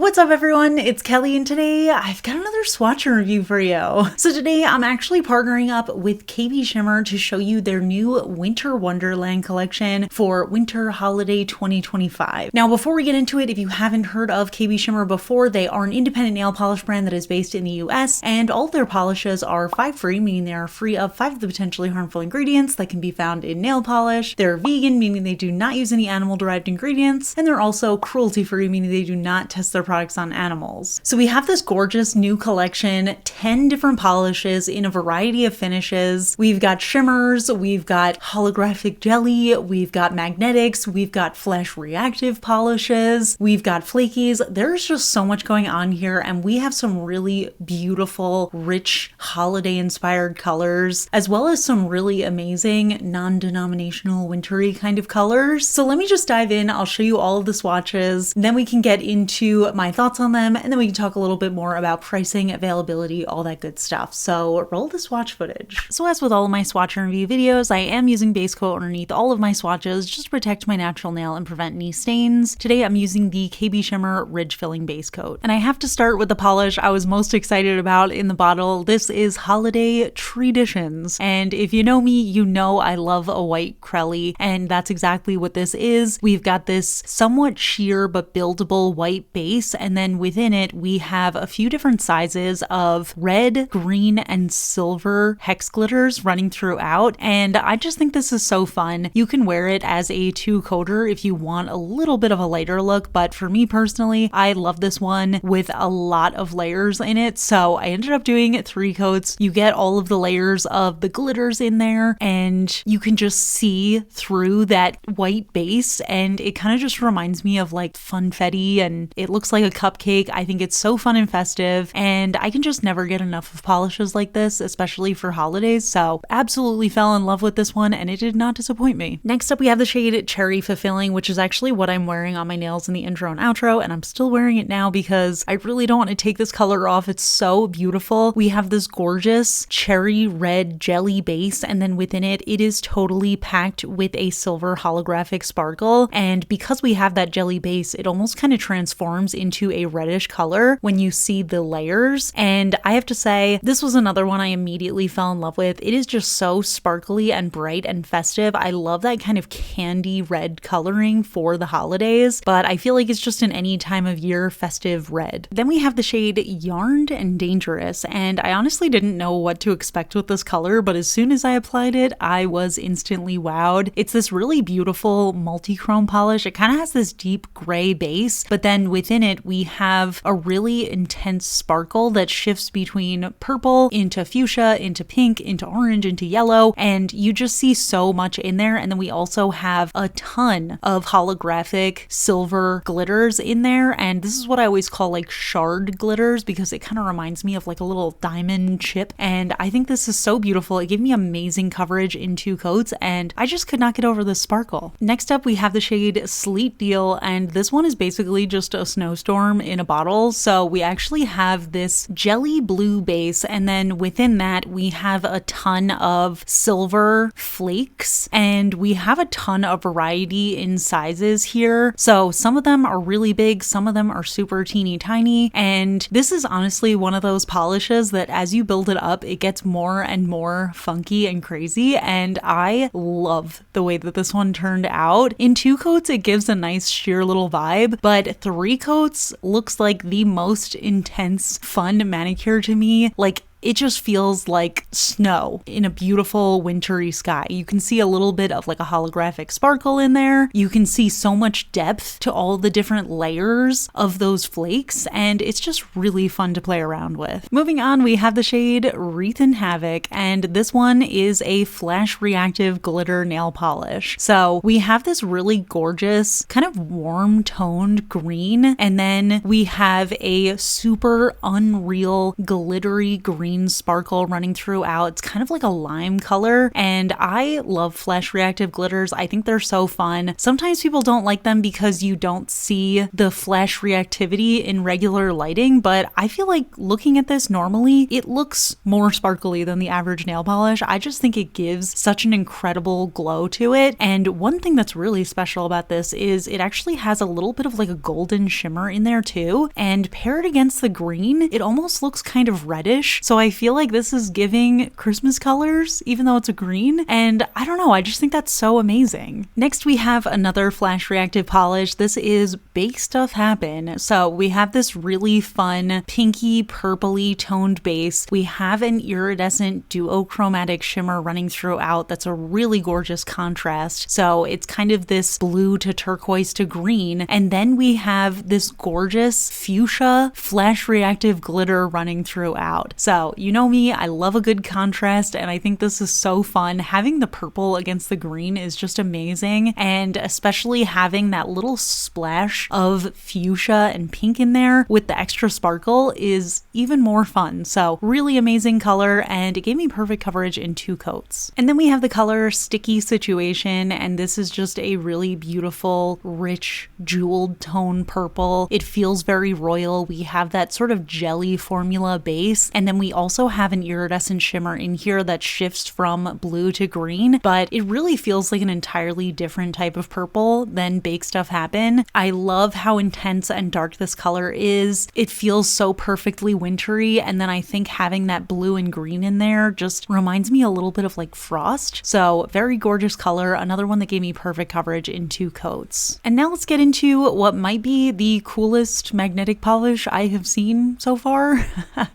What's up everyone, it's Kelly and today I've got another swatch review for you. So today I'm actually partnering up with KBShimmer to show you their new Winter Wonderland collection for Winter Holiday 2025. Now before we get into it, if you haven't heard of KBShimmer before, they are an independent nail polish brand that is based in the US, and all of their polishes are 5 free, meaning they are free of 5 of the potentially harmful ingredients that can be found in nail polish. They're vegan, meaning they do not use any animal derived ingredients, and they're also cruelty free, meaning they do not test their products on animals. So we have this gorgeous new collection, 10 different polishes in a variety of finishes. We've got shimmers, we've got holographic jelly, we've got magnetics, we've got flash reactive polishes, we've got flakies. There's just so much going on here, and we have some really beautiful, rich, holiday inspired colors, as well as some really amazing non-denominational wintry kind of colors. So let me just dive in. I'll show you all of the swatches, then we can get into my thoughts on them, and then we can talk a little bit more about pricing, availability, all that good stuff. So roll the swatch footage. So as with all of my swatch and review videos, I am using base coat underneath all of my swatches just to protect my natural nail and prevent any stains. Today I'm using the KBShimmer Ridge Filling base coat. And I have to start with the polish I was most excited about in the bottle. This is Holiday Tree-ditions. And if you know me, you know I love a white crelly, and that's exactly what this is. We've got this somewhat sheer but buildable white base, and then within it we have a few different sizes of red, green, and silver hex glitters running throughout, and I just think this is so fun. You can wear it as a 2-coater if you want a little bit of a lighter look, but for me personally, I love this one with a lot of layers in it, so I ended up doing 3 coats. You get all of the layers of the glitters in there, and you can just see through that white base, and it kind of just reminds me of like funfetti, and it looks like a cupcake. I think it's so fun and festive, and I can just never get enough of polishes like this, especially for holidays, so absolutely fell in love with this one, and it did not disappoint me. Next up we have the shade Cherry Fulfilling, which is actually what I'm wearing on my nails in the intro and outro, and I'm still wearing it now because I really don't want to take this color off. It's so beautiful. We have this gorgeous cherry red jelly base, and then within it, it is totally packed with a silver holographic sparkle, and because we have that jelly base, it almost kind of transforms into a reddish color when you see the layers. And I have to say, this was another one I immediately fell in love with. It is just so sparkly and bright and festive. I love that kind of candy red coloring for the holidays, but I feel like it's just an any time of year festive red. Then we have the shade Yarned and Dangerous, and I honestly didn't know what to expect with this color, but as soon as I applied it, I was instantly wowed. It's this really beautiful multi-chrome polish. It kind of has this deep gray base, but then within it we have a really intense sparkle that shifts between purple into fuchsia, into pink, into orange, into yellow, and you just see so much in there. And then we also have a ton of holographic silver glitters in there, and this is what I always call like shard glitters because it kind of reminds me of like a little diamond chip, and I think this is so beautiful. It gave me amazing coverage in 2 coats, and I just could not get over the sparkle. Next up we have the shade Sleet Deal, and this one is basically just a snowstorm in a bottle. So we actually have this jelly blue base, and then within that we have a ton of silver flakes, and we have a ton of variety in sizes here. So some of them are really big, some of them are super teeny tiny, and this is honestly one of those polishes that as you build it up, it gets more and more funky and crazy, and I love the way that this one turned out. In 2 coats it gives a nice sheer little vibe, but 3 coats looks like the most intense fun manicure to me. Like, it just feels like snow in a beautiful wintry sky. You can see a little bit of like a holographic sparkle in there. You can see so much depth to all the different layers of those flakes, and it's just really fun to play around with. Moving on, we have the shade Wreathin Havoc, and this one is a flash reactive glitter nail polish. So we have this really gorgeous kind of warm toned green, and then we have a super unreal glittery green green sparkle running throughout. It's kind of like a lime color, and I love flash reactive glitters. I think they're so fun. Sometimes people don't like them because you don't see the flash reactivity in regular lighting, but I feel like looking at this normally, it looks more sparkly than the average nail polish. I just think it gives such an incredible glow to it. And one thing that's really special about this is it actually has a little bit of like a golden shimmer in there too, and paired against the green, it almost looks kind of reddish. So I feel like this is giving Christmas colors, even though it's a green. And I don't know, I just think that's so amazing. Next, we have another flash reactive polish. This is Bake Stuff Happen. So we have this really fun pinky purpley toned base. We have an iridescent duochromatic shimmer running throughout. That's a really gorgeous contrast. So it's kind of this blue to turquoise to green. And then we have this gorgeous fuchsia flash reactive glitter running throughout. So you know me, I love a good contrast, and I think this is so fun. Having the purple against the green is just amazing, and especially having that little splash of fuchsia and pink in there with the extra sparkle is even more fun. So really amazing color, and it gave me perfect coverage in 2 coats. And then we have the color Sticky Situation, and this is just a really beautiful, rich, jeweled tone purple. It feels very royal. We have that sort of jelly formula base, and then we also have an iridescent shimmer in here that shifts from blue to green, but it really feels like an entirely different type of purple than Bake Stuff Happen. I love how intense and dark this color is. It feels so perfectly wintry, and then I think having that blue and green in there just reminds me a little bit of like frost. So very gorgeous color, another one that gave me perfect coverage in 2 coats. And now let's get into what might be the coolest magnetic polish I have seen so far.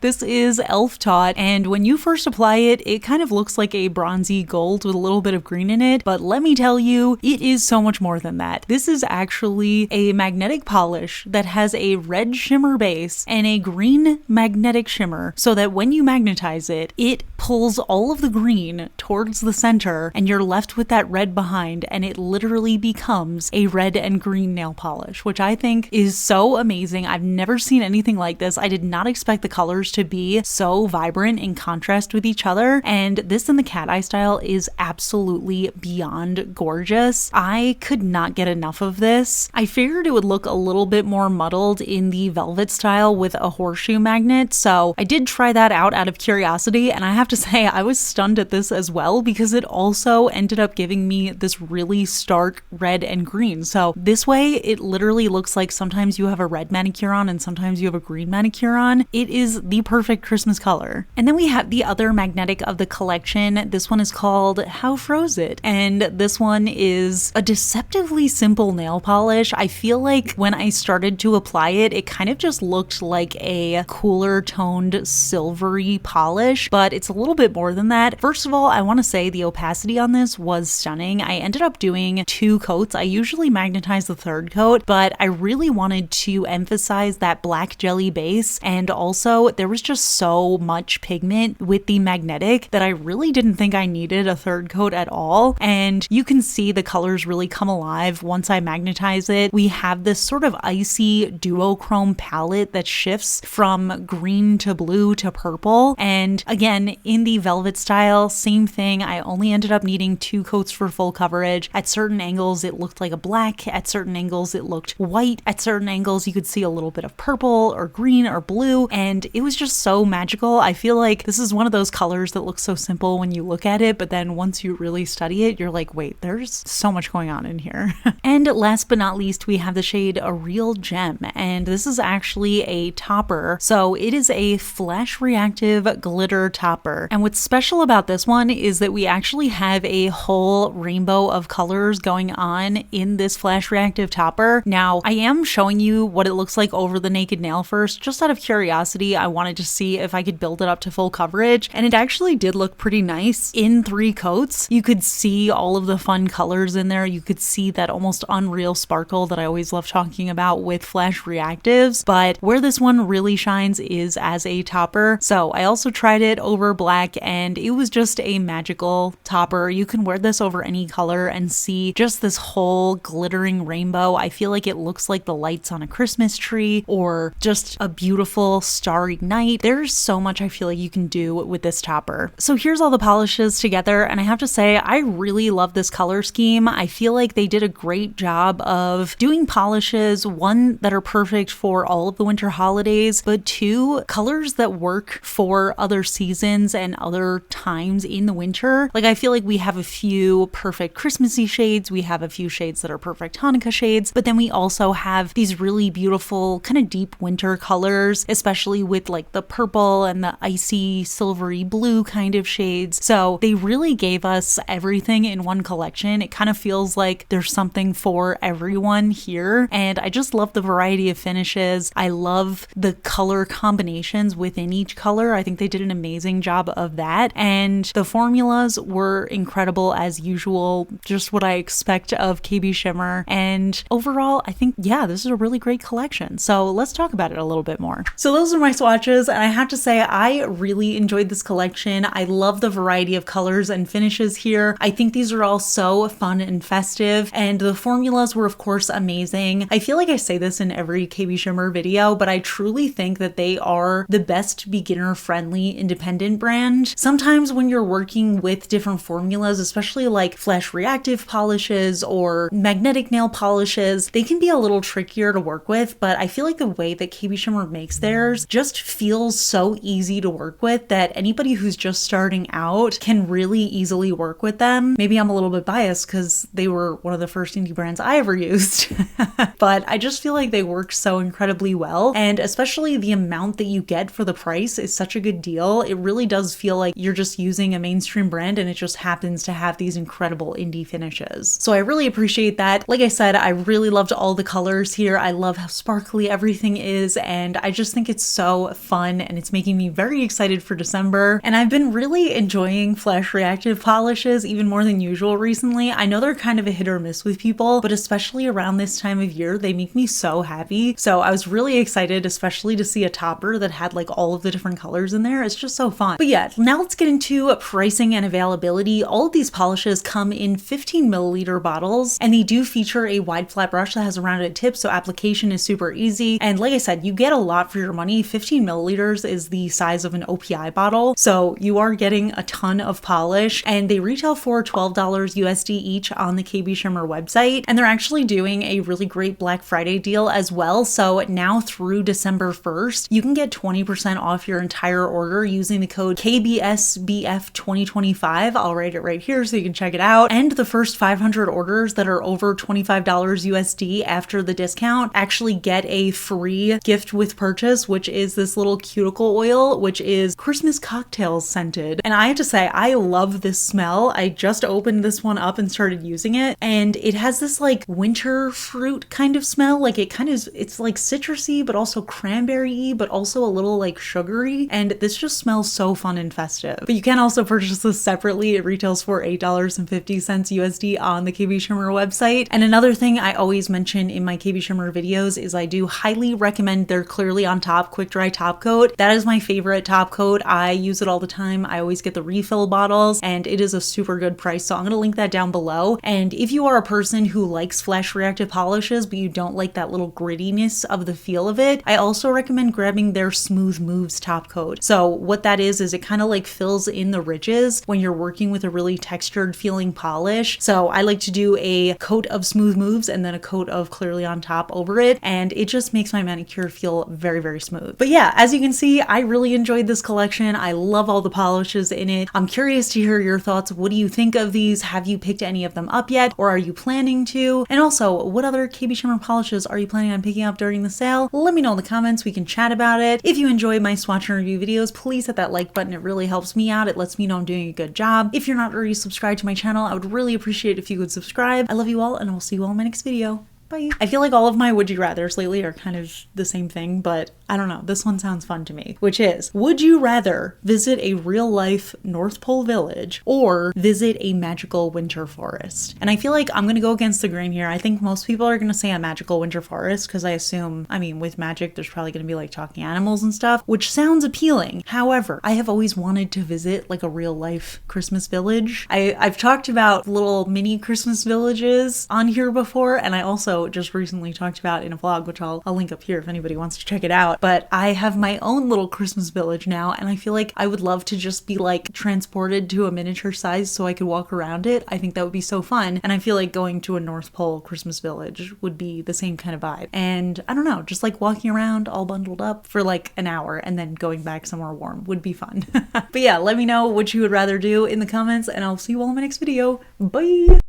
This is Elf Taught, and when you first apply it, it kind of looks like a bronzy gold with a little bit of green in it, but let me tell you, it is so much more than that. This is actually a magnetic polish that has a red shimmer base and a green magnetic shimmer, so that when you magnetize it, it pulls all of the green towards the center, and you're left with that red behind, and it literally becomes a red and green nail polish, which I think is so amazing. I've never seen anything like this. I did not expect the colors to be so vibrant in contrast with each other, and this in the cat eye style is absolutely beyond gorgeous. I could not get enough of this. I figured it would look a little bit more muddled in the velvet style with a horseshoe magnet, so I did try that out of curiosity, and I have to say I was stunned at this as well, because it also ended up giving me this really stark red and green. So this way it literally looks like sometimes you have a red manicure on and sometimes you have a green manicure on. It is the perfect Christmas color. And then we have the other magnetic of the collection. This one is called How Froze It, and this one is a deceptively simple nail polish. I feel like when I started to apply it, it kind of just looked like a cooler toned silvery polish, but it's a little bit more than that. First of all, I want to say the opacity on this was stunning. I ended up doing 2 coats. I usually magnetize the 3rd coat, but I really wanted to emphasize that black jelly base, and also there was just so much pigment with the magnetic that I really didn't think I needed a 3rd coat at all. And you can see the colors really come alive once I magnetize it. We have this sort of icy duochrome palette that shifts from green to blue to purple, and again in the velvet style, same thing. I only ended up needing 2 coats for full coverage. At certain angles it looked like a black, at certain angles it looked white, at certain angles you could see a little bit of purple or green or blue, and it was just so magical. I feel like this is one of those colors that looks so simple when you look at it, but then once you really study it, you're like, wait, there's so much going on in here. And last but not least, we have the shade A Real Gem, and this is actually a topper. So it is a flash reactive glitter topper, and what's special about this one is that we actually have a whole rainbow of colors going on in this flash reactive topper. Now, I am showing you what it looks like over the naked nail first, just out of curiosity. I wanted to see if I could build it up to full coverage, and it actually did look pretty nice. In 3 coats, you could see all of the fun colors in there. You could see that almost unreal sparkle that I always love talking about with flash reactives, but where this one really shines is as a topper. So I also tried it over black black, and it was just a magical topper. You can wear this over any color and see just this whole glittering rainbow. I feel like it looks like the lights on a Christmas tree or just a beautiful starry night. There's so much I feel like you can do with this topper. So here's all the polishes together, and I have to say I really love this color scheme. I feel like they did a great job of doing polishes, one, that are perfect for all of the winter holidays, but two, colors that work for other seasons and other times in the winter. Like I feel like we have a few perfect Christmassy shades, we have a few shades that are perfect Hanukkah shades, but then we also have these really beautiful kind of deep winter colors, especially with like the purple and the icy silvery blue kind of shades. So they really gave us everything in one collection. It kind of feels like there's something for everyone here, and I just love the variety of finishes. I love the color combinations within each color. I think they did an amazing job of that, and the formulas were incredible as usual, just what I expect of KB Shimmer. And overall, I think, yeah, this is a really great collection. So let's talk about it a little bit more. So those are my swatches, and I have to say I really enjoyed this collection. I love the variety of colors and finishes here. I think these are all so fun and festive, and the formulas were of course amazing. I feel like I say this in every KB Shimmer video, but I truly think that they are the best beginner-friendly independent brand. Sometimes when you're working with different formulas, especially like flash reactive polishes or magnetic nail polishes, they can be a little trickier to work with, but I feel like the way that KB Shimmer makes theirs just feels so easy to work with that anybody who's just starting out can really easily work with them. Maybe I'm a little bit biased because they were one of the first indie brands I ever used, but I just feel like they work so incredibly well, and especially the amount that you get for the price is such a good deal. It really does feel like you're just using a mainstream brand and it just happens to have these incredible indie finishes. So I really appreciate that. Like I said, I really loved all the colors here. I love how sparkly everything is, and I just think it's so fun, and it's making me very excited for December. And I've been really enjoying flash reactive polishes even more than usual recently. I know they're kind of a hit or miss with people, but especially around this time of year, they make me so happy. So I was really excited, especially to see a topper that had like all of the different colors in there. It's just so fun. But yeah, now let's get into pricing and availability. All of these polishes come in 15 milliliter bottles, and they do feature a wide flat brush that has a rounded tip, so application is super easy. And like I said, you get a lot for your money. 15 milliliters is the size of an OPI bottle, so you are getting a ton of polish, and they retail for $12 USD each on the KB Shimmer website. And they're actually doing a really great Black Friday deal as well. So now through December 1st, you can get 20% off your entire order using the code KBSBF2025. I'll write it right here so you can check it out. And the first 500 orders that are over $25 USD after the discount actually get a free gift with purchase, which is this little cuticle oil, which is Christmas cocktails scented. And I have to say, I love this smell. I just opened this one up and started using it, and it has this like winter fruit kind of smell. Like it's like citrusy, but also cranberry-y, but also a little like sugary. And this just smells so fun and festive. But you can also purchase this separately. It retails for $8.50 USD on the KB Shimmer website. And another thing I always mention in my KB Shimmer videos is I do highly recommend their Clearly on Top quick dry top coat. That is my favorite top coat. I use it all the time. I always get the refill bottles, and it is a super good price. So I'm going to link that down below. And if you are a person who likes flash reactive polishes, but you don't like that little grittiness of the feel of it, I also recommend grabbing their Smooth Moves top coat. So what that is it kind of like fills in the ridges when you're working with a really textured feeling polish. So I like to do a coat of Smooth Moves and then a coat of Clearly on Top over it, and it just makes my manicure feel very, very smooth. But yeah, as you can see, I really enjoyed this collection. I love all the polishes in it. I'm curious to hear your thoughts. What do you think of these? Have you picked any of them up yet, or are you planning to? And also, what other KB Shimmer polishes are you planning on picking up during the sale? Let me know in the comments. We can chat about it. If you enjoy my swatch and review videos, please hit that like button. It really helps me out. It lets me know I'm doing a good job. If you're not already subscribed to my channel, I would really appreciate it if you would subscribe. I love you all, and I'll see you all in my next video. Bye. I feel like all of my would you rathers lately are kind of the same thing, but I don't know. This one sounds fun to me, which is, would you rather visit a real life North Pole village or visit a magical winter forest? And I feel like I'm going to go against the grain here. I think most people are going to say a magical winter forest because I assume, I mean, with magic, there's probably going to be like talking animals and stuff, which sounds appealing. However, I have always wanted to visit like a real life Christmas village. I've talked about little mini Christmas villages on here before, and I also just recently talked about in a vlog, which I'll link up here if anybody wants to check it out. But I have my own little Christmas village now, and I feel like I would love to just be like transported to a miniature size so I could walk around it. I think that would be so fun. And I feel like going to a North Pole Christmas village would be the same kind of vibe. And I don't know, just like walking around all bundled up for like an hour and then going back somewhere warm would be fun. But yeah, let me know what you would rather do in the comments, and I'll see you all in my next video. Bye!